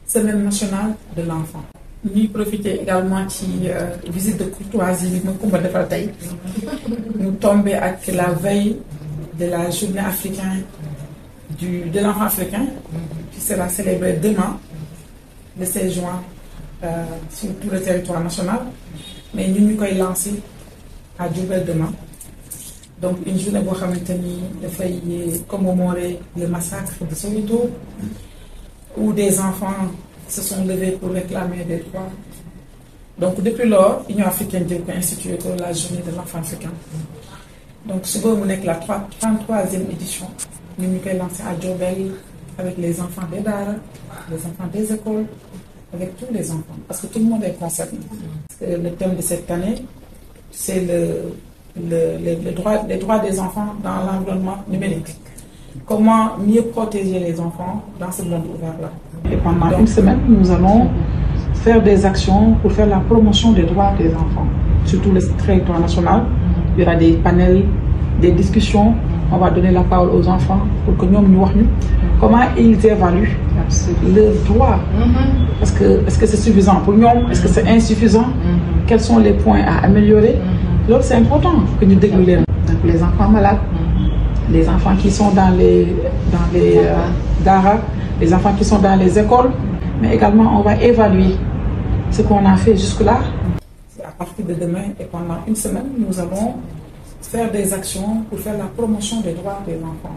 Semaine nationale de l'enfant. Ñuy profiter également ci visite de courtoisie bi ma Kumba defal tey ñu tombé ak la veille de la journée africaine de l'enfant africain qui sera célébrée demain le 16 juin sur tout le territoire national, mais ñun ñu koy lancer à Diourbel demain. Donc une journée boo xamante ni dafay commémorer le massacre de Soweto où des enfants se sont levés pour réclamer des droits. Donc depuis lors, l'Union africaine a institué la journée de l'enfant africain. Donc suba mu nekk la 33e édition ñu ngi koy lancer à Diourbel avec les enfants des daara, les enfants des écoles, avec tous les enfants, parce que tout le monde est concerné. Parce que le thème de cette année, c'est les droits des enfants dans l'environnement numérique. Comment mieux protéger les enfants dans ce monde ouvert-là. Et pendant une semaine, nous allons faire des actions pour faire la promotion des droits des enfants, sur tout le territoire national. Il y aura des panels, des discussions. On va donner la parole aux enfants pour que nous nous comment ils évaluent leurs droits. Est-ce que c'est suffisant pour nous? Est-ce que c'est insuffisant? Quels sont les points à améliorer? Donc c'est important que nous dégoûtions. Donc les enfants malades, les enfants qui sont dans les daara, les enfants qui sont dans les écoles, mais également on va évaluer ce qu'on a fait jusque-là. À partir de demain et pendant une semaine, nous allons faire des actions pour faire la promotion des droits des enfants.